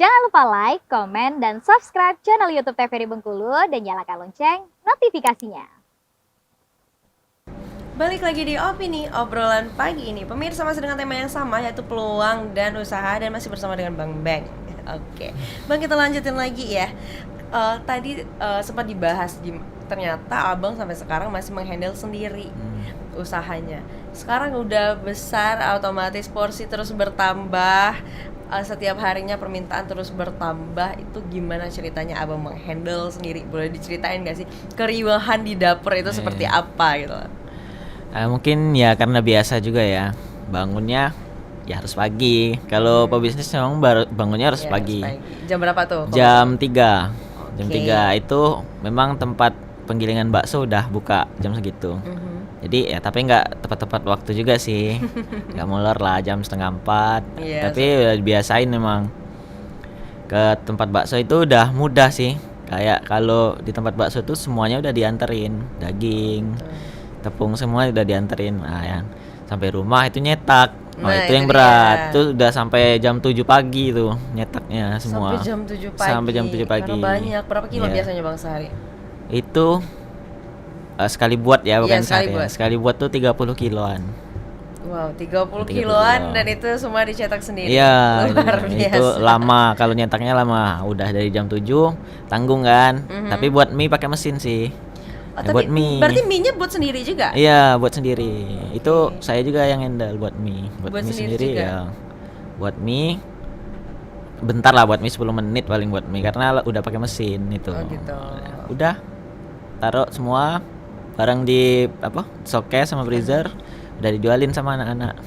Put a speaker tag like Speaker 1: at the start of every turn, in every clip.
Speaker 1: Jangan lupa like, komen, dan subscribe channel YouTube TVRI Bengkulu dan nyalakan lonceng notifikasinya.
Speaker 2: Balik lagi di Opini, obrolan pagi ini. Pemirsa masih dengan tema yang sama, yaitu peluang dan usaha, dan masih bersama dengan Bang Beng. Oke, Bang, kita lanjutin lagi ya. Tadi sempat dibahas, ternyata Abang sampai sekarang masih menghandle sendiri usahanya. Sekarang udah besar, otomatis porsi terus bertambah. Setiap harinya permintaan terus bertambah. Itu gimana ceritanya Abang menghandle sendiri? Boleh diceritain gak sih keriuhan di dapur itu seperti apa gitu?
Speaker 3: Mungkin ya karena biasa juga ya, bangunnya ya harus pagi. Kalau pebisnis memang bangunnya harus pagi.
Speaker 2: Jam berapa tuh?
Speaker 3: Jam 3. Jam 3 itu memang tempat penggilingan bakso udah buka jam segitu. Jadi ya tapi nggak tepat-tepat waktu juga sih. Nggak molor lah jam 3:30. Tapi udah dibiasain memang. Ke tempat bakso itu udah mudah sih. Kayak kalau di tempat bakso tuh semuanya udah dianterin, daging, tepung semua udah dianterin. Nah, yang sampai rumah itu nyetak. Itu yang berat. Itu udah sampai jam 7 pagi tuh nyetaknya semua.
Speaker 2: Sampai jam 7 pagi.
Speaker 3: Sampai jam 7 pagi.
Speaker 2: Karena banyak. Berapa kilo biasanya Bang sehari?
Speaker 3: Itu sekali buat ya, bukan
Speaker 2: sekali
Speaker 3: buat tuh 30 kiloan.
Speaker 2: Wow, 30 kiloan dan itu semua dicetak sendiri.
Speaker 3: Iya,
Speaker 2: luar biasa.
Speaker 3: Itu lama, kalau nyetaknya lama. Udah dari jam 7 tanggung kan. Tapi buat mie pakai mesin sih.
Speaker 2: Buat mie. Berarti mie-nya buat sendiri juga?
Speaker 3: Iya, buat sendiri. Itu saya juga yang handle buat mie. Buat mie sendiri juga. Ya. Buat mie bentar lah, buat mie 10 menit paling buat mie karena udah pakai mesin itu.
Speaker 2: Oh gitu.
Speaker 3: Udah taruh semua barang di showcase sama freezer, udah dijualin sama anak-anak.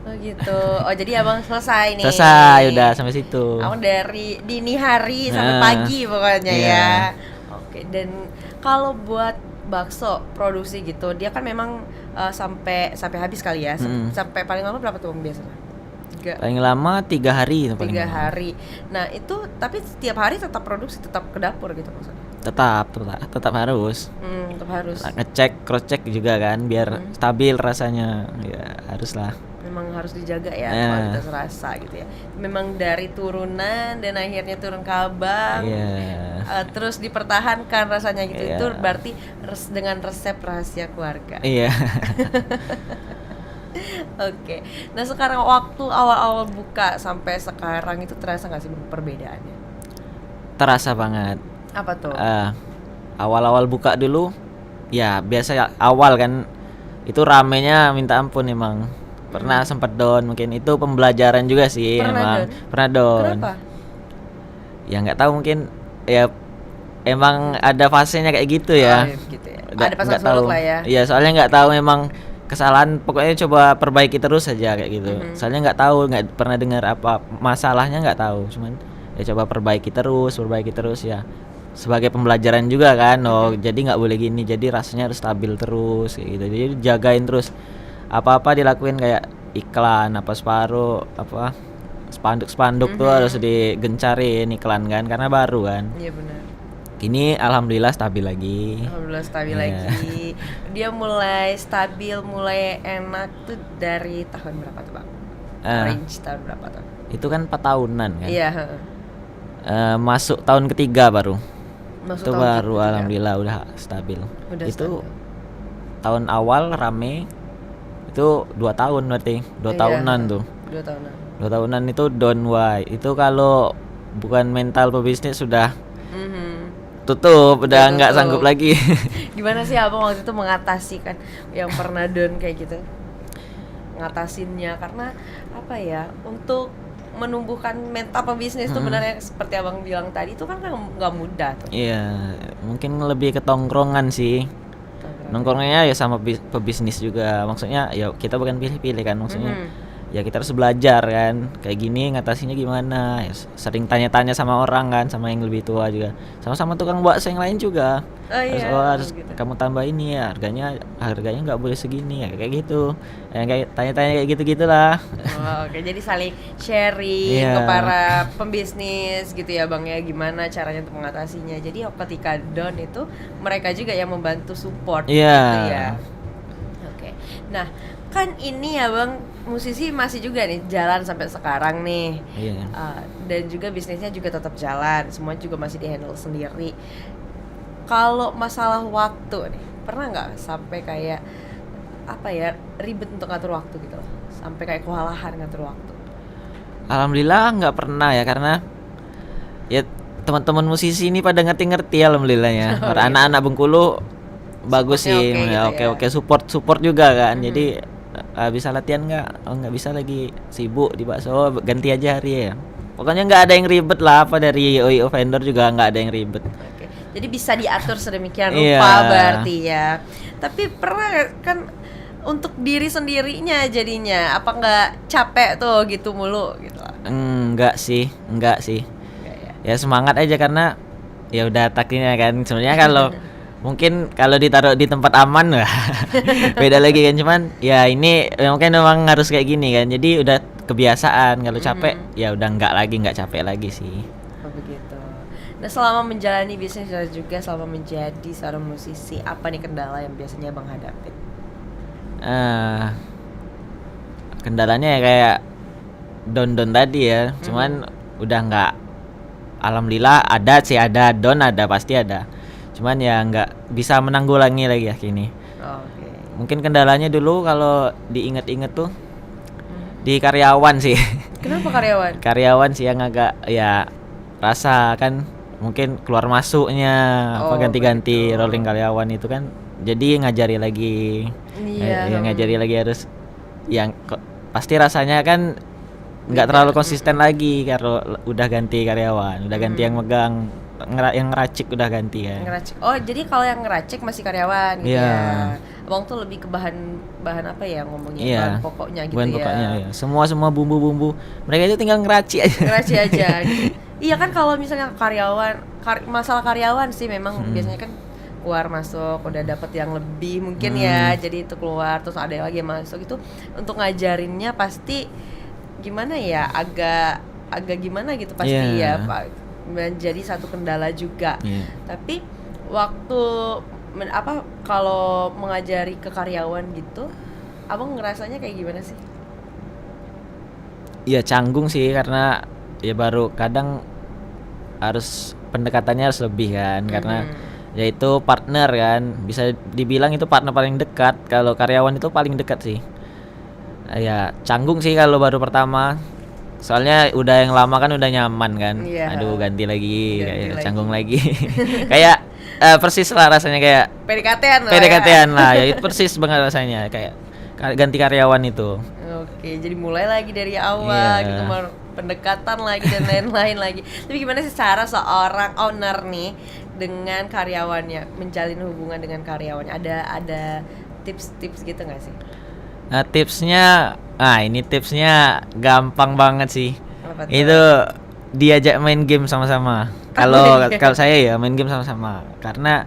Speaker 2: Oh gitu. Oh jadi Abang selesai nih.
Speaker 3: Selesai, udah sampai situ.
Speaker 2: Abang dari dini hari sampai pagi pokoknya ya. Oke, dan kalau buat bakso produksi gitu, dia kan memang sampai habis kali ya. Sampai paling lama berapa tuh Bang biasanya?
Speaker 3: Paling lama 3 hari.
Speaker 2: 3 hari. Nah itu tapi setiap hari tetap produksi, tetap ke dapur gitu maksudnya? Tetap
Speaker 3: harus.
Speaker 2: Tetap harus.
Speaker 3: Ngecek, cross check juga kan, biar stabil rasanya. Ya haruslah.
Speaker 2: Memang harus dijaga ya kualitas rasa gitu ya. Memang dari turunan dan akhirnya turun ke Abang. Terus dipertahankan rasanya gitu. Itu berarti dengan resep rahasia keluarga.
Speaker 3: Iya.
Speaker 2: Oke. Nah sekarang waktu awal-awal buka sampai sekarang itu terasa nggak sih perbedaannya?
Speaker 3: Terasa banget.
Speaker 2: Apa tuh?
Speaker 3: Awal-awal buka dulu, ya biasa ya, awal kan itu ramenya minta ampun emang. Pernah sempat down, mungkin itu pembelajaran juga sih. Pernah down.
Speaker 2: Kenapa?
Speaker 3: Ya nggak tahu, mungkin ya emang ada fasenya kayak gitu ya.
Speaker 2: Gitu ya. Ada pasang surut lah ya.
Speaker 3: Iya, soalnya nggak tahu memang kesalahan, pokoknya coba perbaiki terus aja kayak gitu. Soalnya nggak tahu, nggak pernah dengar apa masalahnya, nggak tahu, cuman ya coba perbaiki terus ya, sebagai pembelajaran juga kan. Jadi nggak boleh gini, jadi rasanya harus stabil terus kayak gitu. Jadi jagain terus, apa dilakuin, kayak iklan separuh spanduk tuh harus digencarin iklan kan, karena baru kan. Iya benar. Kini alhamdulillah stabil lagi.
Speaker 2: Lagi. Dia mulai stabil, mulai enak tuh dari tahun berapa tuh Bang? Range tahun berapa tuh?
Speaker 3: Itu kan 4 tahunan kan?
Speaker 2: Iya.
Speaker 3: Masuk tahun ketiga baru.
Speaker 2: Itu
Speaker 3: baru alhamdulillah udah stabil. Itu tahun awal rame. Itu 2 tahun berarti. 2 tahunan tuh. 2 tahunan itu down wide. Itu kalau bukan mental pebisnis sudah tutup, udah nggak sanggup lagi.
Speaker 2: Gimana sih Abang waktu itu mengatasi kan yang pernah down kayak gitu? Ngatasinnya karena apa ya? Untuk menumbuhkan mental pebisnis tuh benar yang seperti Abang bilang tadi itu kan nggak mudah tuh.
Speaker 3: Iya, mungkin lebih ke tongkrongan sih. Nongkrongnya ya sama pebisnis juga. Maksudnya ya kita bukan pilih-pilih kan, maksudnya ya kita harus belajar kan, kayak gini ngatasinya gimana ya, sering tanya-tanya sama orang kan, sama yang lebih tua juga, sama-sama tukang bakso yang lain juga. Harus gitu. Kamu tambah ini ya, harganya nggak boleh segini ya, kayak gitu, kayak tanya-tanya kayak gitu-gitulah.
Speaker 2: Oke, jadi saling sharing ke para pembisnis gitu ya Bang ya, gimana caranya untuk mengatasinya. Jadi ketika down itu mereka juga yang membantu support gitu ya. Oke. Nah kan ini ya Bang, musisi masih juga nih jalan sampai sekarang nih.
Speaker 3: Iya.
Speaker 2: Dan juga bisnisnya juga tetap jalan, semua juga masih dihandle sendiri. Kalau masalah waktu nih, pernah nggak sampai kayak apa ya, ribet untuk ngatur waktu gitu loh, sampai kayak kewalahan ngatur waktu?
Speaker 3: Alhamdulillah nggak pernah ya, karena ya teman-teman musisi ini pada ngerti-ngerti alhamdulillah ya.
Speaker 2: Oh,
Speaker 3: Para
Speaker 2: iya.
Speaker 3: anak-anak Bengkulu bagus
Speaker 2: Supportnya
Speaker 3: sih,
Speaker 2: oke
Speaker 3: ya
Speaker 2: gitu
Speaker 3: oke
Speaker 2: ya.
Speaker 3: support juga kan. Jadi bisa latihan nggak? Oh nggak bisa, lagi sibuk di bakso, ganti aja hari ya. Pokoknya nggak ada yang ribet lah, apa dari OIO vendor juga nggak ada yang ribet.
Speaker 2: Oke. Jadi bisa diatur sedemikian
Speaker 3: Iya.
Speaker 2: rupa berarti ya. Tapi pernah nggak kan untuk diri sendirinya jadinya apa nggak capek tuh gitu mulu gitu lah?
Speaker 3: Enggak sih.
Speaker 2: Enggak ya.
Speaker 3: Ya semangat aja, karena ya udah takdirnya kan. Sebenarnya kalau mungkin kalau ditaruh di tempat aman wah beda lagi kan, cuman ya ini mungkin memang harus kayak gini kan, jadi udah kebiasaan. Kalau capek ya udah nggak capek lagi sih.
Speaker 2: Oh begitu. Nah selama menjalani bisnis dan juga selama menjadi seorang musisi, apa nih kendala yang biasanya Bang hadapin?
Speaker 3: Kendalanya ya kayak down tadi ya, cuman udah nggak, alhamdulillah ada sih, ada down, ada pasti ada, cuman ya nggak bisa menanggulangi lagi ya kini.
Speaker 2: Oke.
Speaker 3: Mungkin kendalanya dulu kalau diinget-inget tuh di karyawan sih.
Speaker 2: Kenapa karyawan?
Speaker 3: Karyawan sih yang agak ya rasa kan, mungkin keluar masuknya
Speaker 2: Oh,
Speaker 3: ganti-ganti
Speaker 2: begitu.
Speaker 3: rolling karyawan itu kan, jadi ngajari lagi.
Speaker 2: Iya.
Speaker 3: Yang ngajari lagi harus yang pasti rasanya kan nggak terlalu konsisten lagi kalau udah ganti karyawan, udah ganti yang megang, yang ngeracik udah ganti ya.
Speaker 2: Ngeracik. Oh, jadi kalau yang ngeracik masih karyawan gitu
Speaker 3: Iya.
Speaker 2: ya. Abang tuh lebih ke bahan apa ya ngomongnya,
Speaker 3: Iya.
Speaker 2: bahan pokoknya gitu
Speaker 3: Bahan
Speaker 2: ya.
Speaker 3: pokoknya ya. Semua bumbu-bumbu. Mereka itu tinggal ngeracik aja.
Speaker 2: Ngeracik aja gitu. Iya kan kalau misalnya karyawan, masalah karyawan sih memang biasanya kan keluar masuk udah dapat yang lebih mungkin ya, jadi itu keluar terus ada lagi yang masuk, itu untuk ngajarinnya pasti gimana ya, agak gimana gitu pasti
Speaker 3: Iya.
Speaker 2: ya Pak, menjadi satu kendala juga.
Speaker 3: Iya.
Speaker 2: Tapi waktu kalau mengajari ke karyawan gitu, abang ngerasanya kayak gimana sih?
Speaker 3: Iya canggung sih, karena ya baru kadang harus pendekatannya harus lebih kan, karena yaitu partner kan, bisa dibilang itu partner paling dekat. Kalau karyawan itu paling dekat sih. Ya canggung sih kalau baru pertama, soalnya udah yang lama kan udah nyaman kan.
Speaker 2: Iya.
Speaker 3: Aduh ganti lagi,
Speaker 2: Ganti
Speaker 3: kayak
Speaker 2: lagi.
Speaker 3: canggung lagi. Kayak persis lah rasanya, kayak
Speaker 2: PDKT-an lah ya.
Speaker 3: PDKT-an lah ya, itu persis banget rasanya kayak ganti karyawan itu.
Speaker 2: Oke, jadi mulai lagi dari awal
Speaker 3: Iya.
Speaker 2: gitu, pendekatan lagi dan lain-lain lagi. Tapi gimana sih cara seorang owner nih dengan karyawannya, menjalin hubungan dengan karyawannya? Ada tips-tips gitu nggak sih?
Speaker 3: Nah ini tipsnya gampang banget sih.
Speaker 2: Apa tuh?
Speaker 3: Itu diajak main game sama-sama. Kalau saya ya main game sama-sama, karena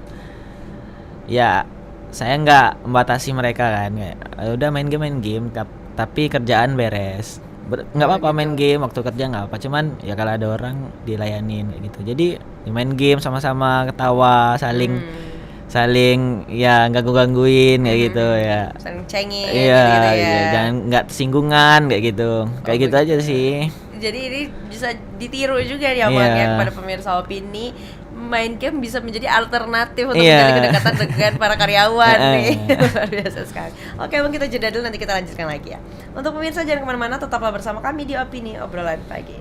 Speaker 3: ya saya nggak membatasi mereka kan, kayak udah main game tapi kerjaan beres. Nggak apa-apa main game waktu kerja, nggak apa, cuman ya kalau ada orang dilayanin kayak gitu. Jadi main game sama-sama, ketawa, saling ya gangguin kayak gitu ya.
Speaker 2: Saling cengin
Speaker 3: Iya,
Speaker 2: gitu ya.
Speaker 3: iya, jangan nggak tersinggungan kayak gitu. Kayak gitu aja sih.
Speaker 2: Jadi ini bisa ditiru juga ya Bang,
Speaker 3: Iya.
Speaker 2: ya, kepada pemirsa Opini. Main game bisa menjadi alternatif untuk
Speaker 3: Iya.
Speaker 2: menjalin kedekatan dengan para karyawan nih.
Speaker 3: Heeh.
Speaker 2: Luar biasa sekali. Oke Bang, kita jeda dulu, nanti kita lanjutkan lagi ya. Untuk pemirsa jangan kemana-mana, tetaplah bersama kami di Opini Obrolan Pagi.